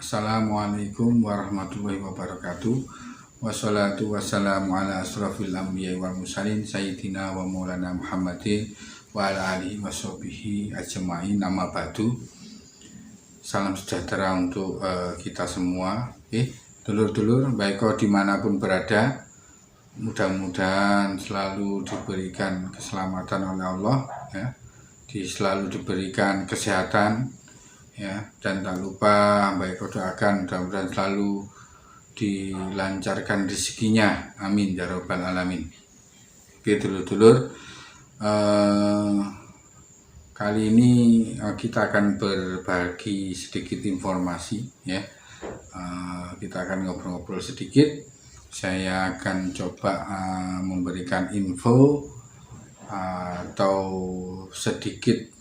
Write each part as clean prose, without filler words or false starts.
Assalamualaikum warahmatullahi wabarakatuh. Wassalatu wassalamu ala asrafil anbiya wal mursalin sayyidina wa maulana Muhammadin wa ala alihi washabihi ajma'in, amma ba'du. Salam sejahtera untuk kita semua. Dulur-dulur baik dimanapun berada, mudah-mudahan selalu diberikan keselamatan oleh Allah, ya, selalu diberikan kesehatan, ya, dan tak lupa baik doakan mudah-mudahan selalu dilancarkan rezekinya, amin ya rabbal alamin. Oke dulur-dulur, kali ini kita akan berbagi sedikit informasi, ya. Kita akan ngobrol-ngobrol sedikit. Saya akan coba memberikan info atau sedikit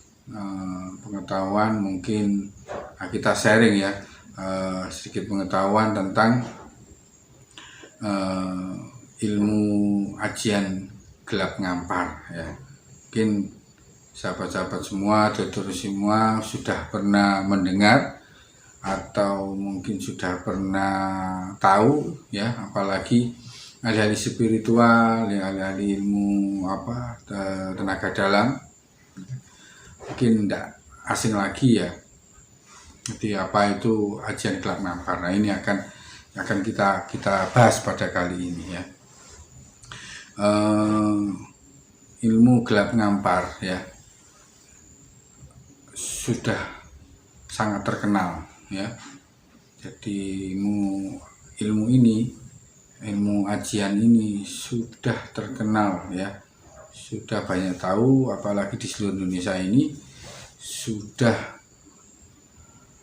pengetahuan, mungkin kita sharing, ya, sedikit pengetahuan tentang ilmu ajian gelap ngampar, ya. Mungkin sahabat-sahabat semua, dulur semua sudah pernah mendengar atau mungkin sudah pernah tahu, ya, apalagi ahli-ahli spiritual, ya, ahli-ahli ilmu tenaga dalam, mungkin tidak asing lagi, ya. Jadi apa itu ajian gelap ngampar? Nah, ini akan kita bahas pada kali ini, ya. Ilmu gelap ngampar, ya, sudah sangat terkenal, ya. Jadi ilmu ajian ini sudah terkenal, ya, sudah banyak tahu, apalagi di seluruh Indonesia ini sudah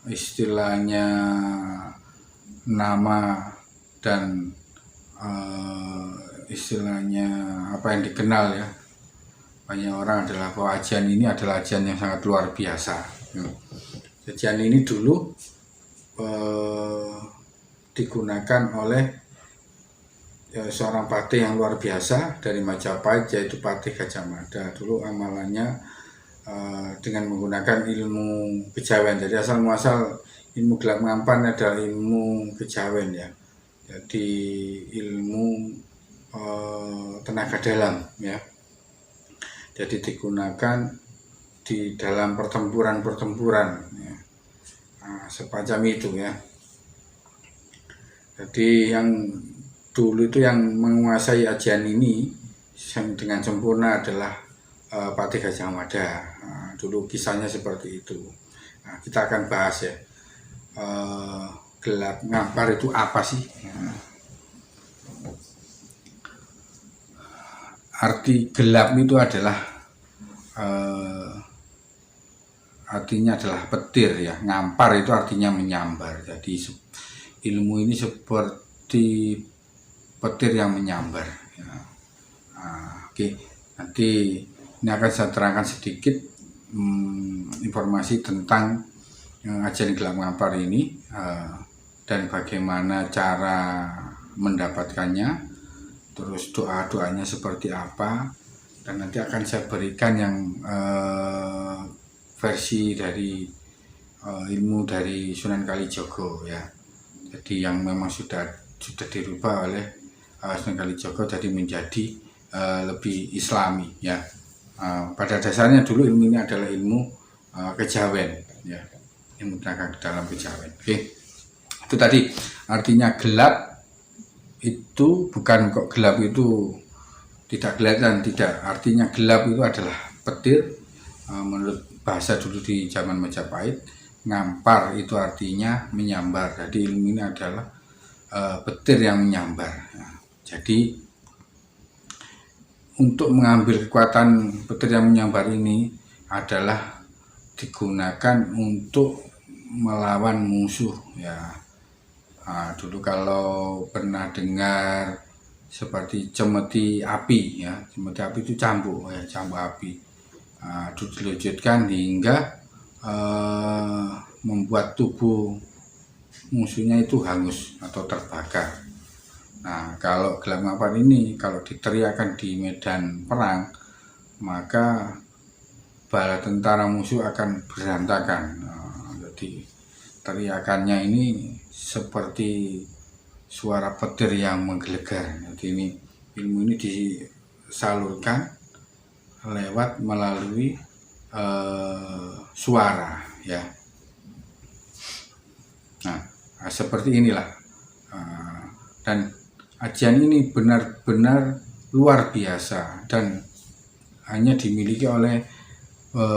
istilahnya nama dan istilahnya apa yang dikenal, ya, banyak orang adalah bahwa ajian ini adalah ajian yang sangat luar biasa. Ajian ini dulu digunakan oleh seorang patih yang luar biasa dari Majapahit, yaitu Patih Gajah Mada. Dulu amalannya dengan menggunakan ilmu kejawen. Jadi asal muasal ilmu gelap ngampar adalah ilmu kejawen, ya. Jadi ilmu tenaga dalam, ya. Jadi digunakan di dalam pertempuran, ya. Semacam itu, ya. Jadi yang dulu itu yang menguasai ajian ini dengan sempurna adalah Patih Gajah Mada. Dulu kisahnya seperti itu. Nah, kita akan bahas, ya, gelap ngampar itu apa sih? Arti gelap itu adalah artinya adalah petir, ya. Ngampar itu artinya menyambar. Jadi ilmu ini seperti petir yang menyambar, ya. Oke, nanti ini akan saya terangkan sedikit informasi tentang ajian gelap ngampar ini, dan bagaimana cara mendapatkannya, terus doa-doanya seperti apa, dan nanti akan saya berikan yang versi dari ilmu dari Sunan Kalijogo, ya. Jadi yang memang sudah dirubah oleh Sunan Kalijogo jadi menjadi lebih islami, ya. Pada dasarnya dulu ilmu ini adalah ilmu kejawen, ya, ilmu tenaga dalam kejawen. Oke, itu tadi artinya gelap itu bukan kok gelap itu tidak kelihatan, tidak. Artinya gelap itu adalah petir, menurut bahasa dulu di zaman Majapahit. Ngampar itu artinya menyambar. Jadi ilmu ini adalah petir yang menyambar. Nah, jadi untuk mengambil kekuatan petir yang menyambar ini adalah digunakan untuk melawan musuh, ya. Dulu kalau pernah dengar seperti cemeti api, ya, cemeti api itu cambuk, ya, cambuk api. Diluncurkan hingga membuat tubuh musuhnya itu hangus atau terbakar. Nah, kalau gelap ngampar ini kalau diteriakkan di medan perang, maka bala tentara musuh akan berantakan. Jadi teriakannya ini seperti suara petir yang menggelegar. Jadi ini ilmu ini disalurkan lewat melalui suara ya. Nah, seperti inilah. Dan ajian ini benar-benar luar biasa dan hanya dimiliki oleh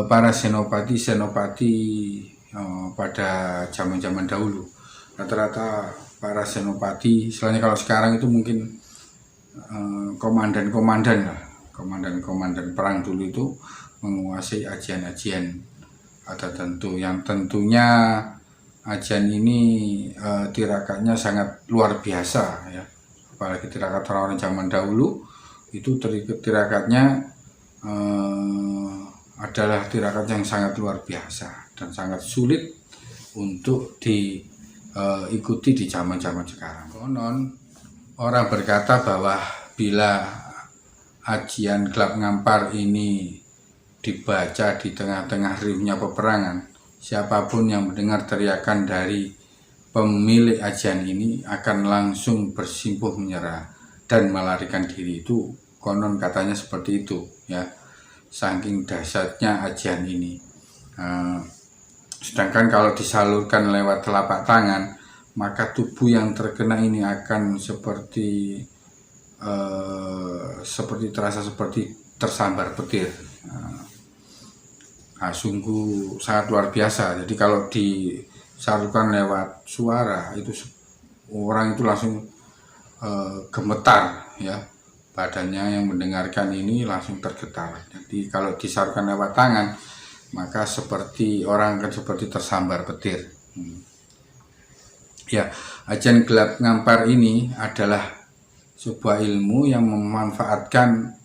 para senopati pada zaman-zaman dahulu. Rata-rata para senopati, istilahnya kalau sekarang itu mungkin komandan perang dulu itu menguasai ajian-ajian tertentu yang tentunya ajian ini tirakannya sangat luar biasa ya. Apalagi tirakat orang-orang zaman dahulu itu tirakatnya adalah tirakat yang sangat luar biasa dan sangat sulit untuk diikuti di zaman-zaman sekarang. Konon orang berkata bahwa bila ajian gelap ngampar ini dibaca di tengah-tengah riuhnya peperangan, siapapun yang mendengar teriakan dari pemilik ajian ini akan langsung bersimpuh menyerah dan melarikan diri. Itu konon katanya seperti itu ya, saking dahsyatnya ajian ini. Sedangkan kalau disalurkan lewat telapak tangan, maka tubuh yang terkena ini akan seperti terasa seperti tersambar petir. Sungguh sangat luar biasa. Jadi kalau disalurkan lewat suara itu orang itu langsung gemetar ya, badannya yang mendengarkan ini langsung tergetar. Jadi kalau disalurkan lewat tangan, maka orang akan seperti tersambar petir. Ya, ajian gelap ngampar ini adalah sebuah ilmu yang memanfaatkan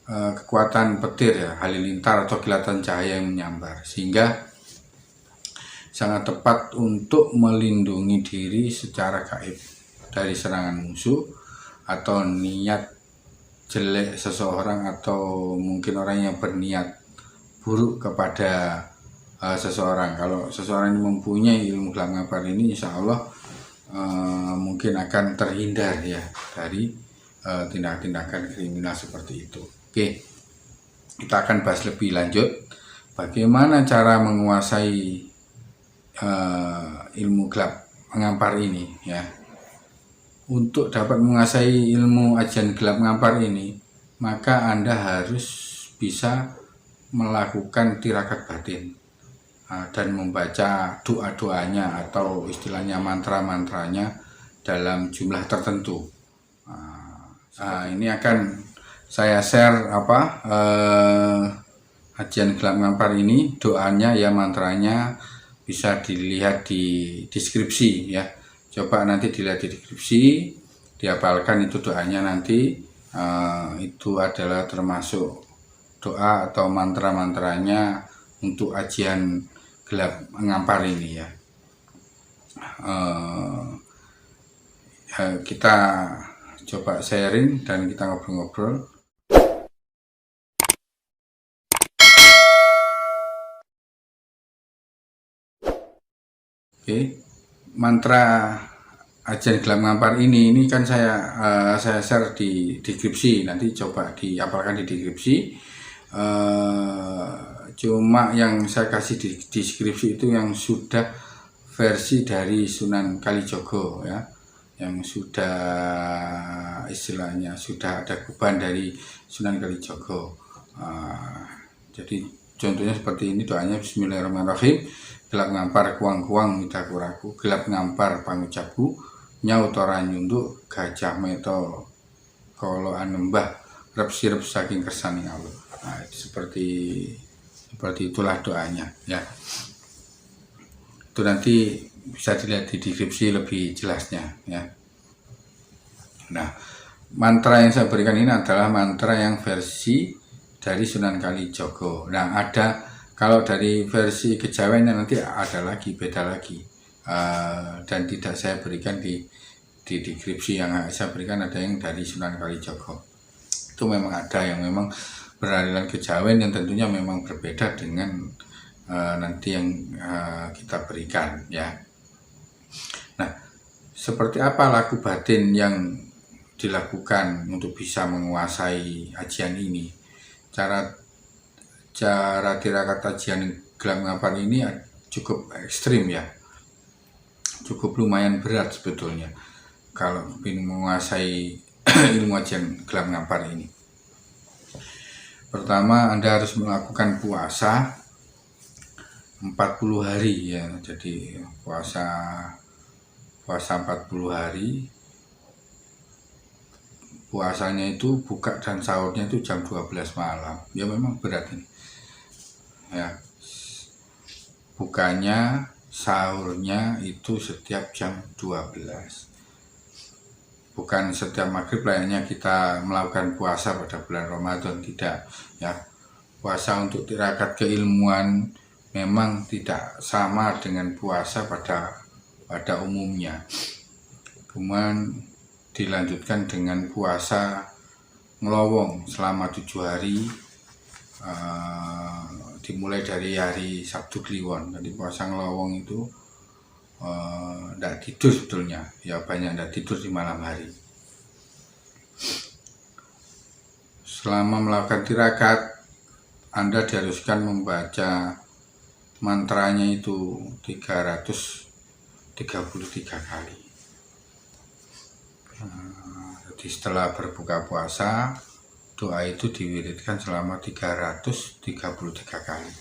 kekuatan petir ya, halilintar atau kilatan cahaya yang menyambar, sehingga sangat tepat untuk melindungi diri secara gaib dari serangan musuh atau niat jelek seseorang, atau mungkin orang yang berniat buruk kepada seseorang. Kalau seseorang yang mempunyai ilmu gelap ngampar ini, insya Allah mungkin akan terhindar ya dari tindakan-tindakan kriminal seperti itu. Oke, kita akan bahas lebih lanjut bagaimana cara menguasai ilmu gelap ngampar ini ya. Untuk dapat menguasai ilmu ajian gelap ngampar ini, maka Anda harus bisa melakukan tirakat batin dan membaca doa-doanya atau istilahnya mantra-mantranya dalam jumlah tertentu. Ini akan saya share ajian gelap ngampar ini, doanya ya, mantranya bisa dilihat di deskripsi ya. Coba nanti dilihat di deskripsi, dihafalkan itu doanya nanti. Itu adalah termasuk doa atau mantra-mantranya untuk ajian gelap ngampar ini ya. Kita coba sharing dan kita ngobrol-ngobrol. Oke, mantra ajian gelap ngampar ini kan saya share di deskripsi, nanti coba dihafalkan di deskripsi. Cuma yang saya kasih di deskripsi itu yang sudah versi dari Sunan Kalijogo ya, yang sudah istilahnya sudah ada kuban dari Sunan Kalijogo. Jadi contohnya seperti ini doanya, Bismillahirrahmanirrahim. Gelap ngampar kuang-kuang midakuraku, gelap ngampar pangucapku, nyautora nyunduk gajah meto kolo anembah rep sirep saking kersaning Allah. Nah, seperti itulah doanya ya. Itu nanti bisa dilihat di deskripsi lebih jelasnya ya. Nah, mantra yang saya berikan ini adalah mantra yang versi dari Sunan Kalijogo. Nah, ada kalau dari versi kejawen nanti ada lagi, beda lagi, dan tidak saya berikan di deskripsi. Yang saya berikan ada yang dari Sunan Kalijogo. Itu memang ada yang memang beraliran kejawen yang tentunya memang berbeda dengan nanti yang kita berikan ya. Nah, seperti apa laku batin yang dilakukan untuk bisa menguasai ajian ini? Cara tirakat ajian gelang ngampar ini cukup ekstrim ya, cukup lumayan berat sebetulnya kalau ingin menguasai ilmu ajian gelang ngampar ini. Pertama, Anda harus melakukan puasa 40 hari ya. Jadi puasa 40 hari. Puasanya itu buka dan sahurnya itu jam 12 malam. Ya memang berat ini. Ya. Bukanya, sahurnya itu setiap jam 12. Bukan setiap maghrib layaknya kita melakukan puasa pada bulan Ramadan, tidak ya. Puasa untuk tirakat keilmuan memang tidak sama dengan puasa pada umumnya. Kemudian dilanjutkan dengan puasa ngelowong selama 7 hari, dimulai dari hari Sabtu Kliwon. Jadi puasa ngelowong itu tidak tidur sebetulnya, ya banyak tidak tidur di malam hari. Selama melakukan tirakat, Anda diharuskan membaca mantranya itu 333 kali. Jadi setelah berbuka puasa, doa itu diwiridkan selama 333 kali.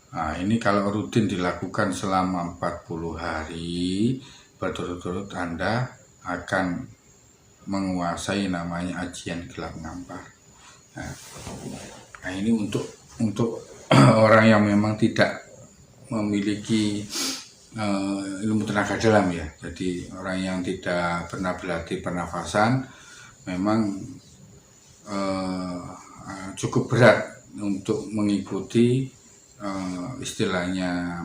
Nah, ini kalau rutin dilakukan selama 40 hari berturut-turut, Anda akan menguasai namanya ajian gelang ngampar. Nah, ini untuk orang yang memang tidak memiliki ilmu tenaga dalam ya. Jadi orang yang tidak pernah berlatih pernafasan memang cukup berat untuk mengikuti istilahnya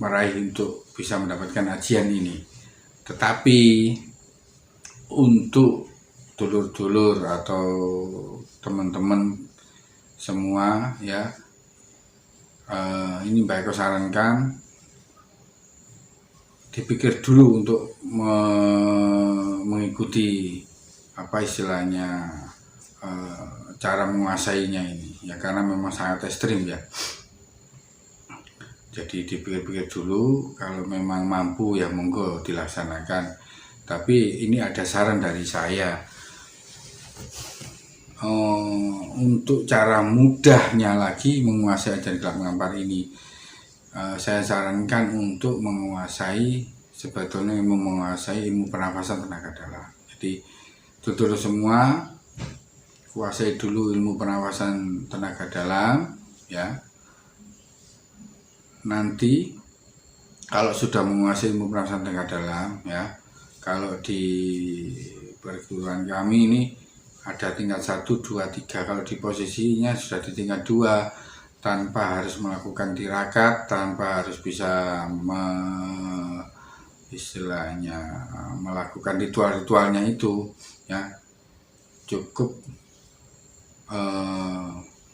meraih untuk bisa mendapatkan ajian ini. Tetapi untuk dulur-dulur atau teman-teman semua ya, ini baik sarankan dipikir dulu untuk mengikuti apa istilahnya cara menguasainya ini ya, karena memang sangat ekstrim ya. Jadi dipikir-pikir dulu, kalau memang mampu ya monggo dilaksanakan. Tapi ini ada saran dari saya, untuk cara mudahnya lagi menguasai ajian gelang ngampar ini, saya sarankan untuk menguasai sebetulnya menguasai ilmu pernafasan tenaga dalam. Jadi tutur semua kuasai dulu ilmu pernafasan tenaga dalam ya. Nanti kalau sudah menguasai ilmu pernafasan tenaga dalam ya, kalau di perguruan kami ini ada tingkat 1, 2, 3. Kalau di posisinya sudah di tingkat 2 tanpa harus melakukan tirakat, tanpa harus bisa istilahnya melakukan ritual-ritualnya itu ya, cukup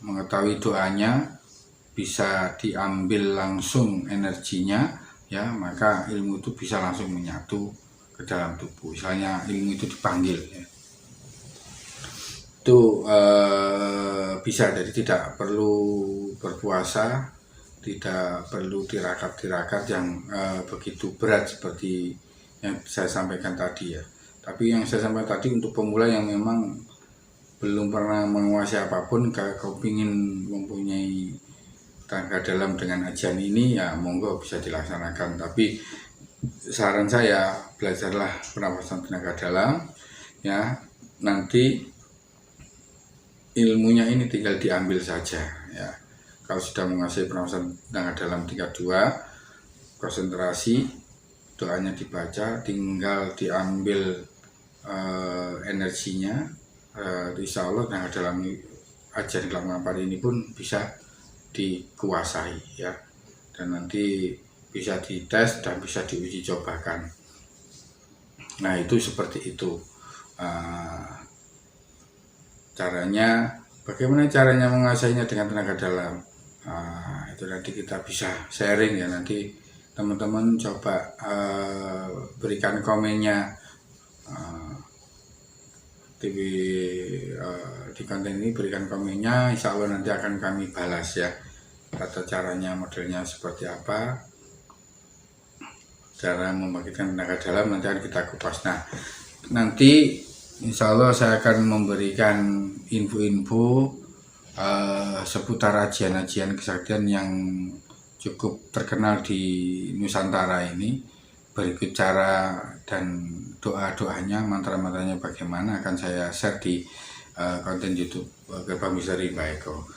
mengetahui doanya, bisa diambil langsung energinya ya, maka ilmu itu bisa langsung menyatu ke dalam tubuh. Misalnya ilmu itu dipanggil ya, itu bisa. Jadi tidak perlu berpuasa, tidak perlu tirakat-tirakat yang begitu berat seperti yang saya sampaikan tadi ya. Tapi yang saya sampaikan tadi untuk pemula yang memang belum pernah menguasai apapun, kalau ingin mempunyai tenaga dalam dengan ajian ini ya monggo bisa dilaksanakan. Tapi saran saya, belajarlah pernafasan tenaga dalam ya, nanti ilmunya ini tinggal diambil saja ya. Kalau sudah menguasai pernafasan tenaga dalam tingkat 2, konsentrasi, doanya dibaca, tinggal diambil energinya. Insya Allah tenaga dalam ajian gelang ngampar ini pun bisa dikuasai ya, dan nanti bisa dites dan bisa diuji cobakan. Nah itu seperti itu caranya. Bagaimana caranya menguasainya dengan tenaga dalam? Itu nanti kita bisa sharing ya, nanti teman-teman coba berikan komennya di konten ini, berikan komennya, insya Allah nanti akan kami balas ya. Tata caranya, modelnya seperti apa, cara membangkitkan tenaga dalam nanti akan kita kupas. Nah, nanti insya Allah saya akan memberikan info-info seputar ajian-ajian kesaktian yang cukup terkenal di Nusantara ini. Berikut cara dan doa-doanya, mantra-mantranya bagaimana akan saya share di konten YouTube Gerbang Misteri Mbah Eko.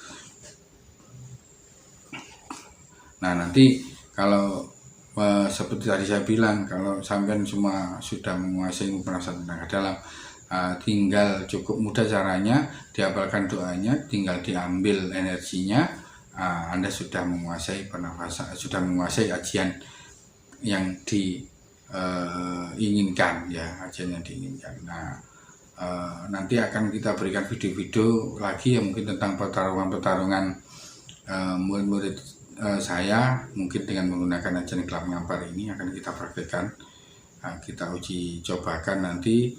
Nah, nanti kalau seperti tadi saya bilang, kalau sampean semua sudah menguasai ilmu pernafasan tenaga dalam, tinggal cukup mudah caranya, dihafalkan doanya, tinggal diambil energinya, Anda sudah menguasai pernafasan, sudah menguasai ajian yang diinginkan ya, ajian yang diinginkan. Nah, nanti akan kita berikan video-video lagi yang mungkin tentang pertarungan-pertarungan murid-murid saya, mungkin dengan menggunakan ajian gelap ngampar ini akan kita praktekkan, kita uji cobakan nanti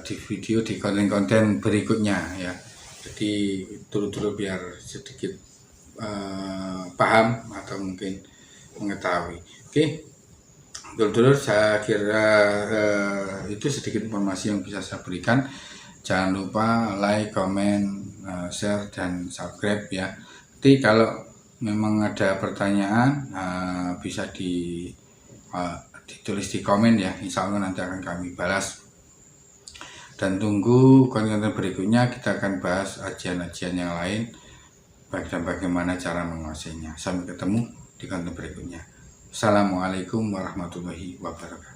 di video, di konten-konten berikutnya ya. Jadi dulu-dulu biar sedikit paham atau mungkin mengetahui. Oke, dulu-dulu saya kira itu sedikit informasi yang bisa saya berikan. Jangan lupa like, comment, share, dan subscribe ya. Nanti kalau memang ada pertanyaan bisa ditulis di komen ya, insya Allah nanti akan kami balas. Dan tunggu konten berikutnya, kita akan bahas ajian-ajian yang lain dan bagaimana cara menguasainya. Sampai ketemu di konten berikutnya. Assalamualaikum warahmatullahi wabarakatuh.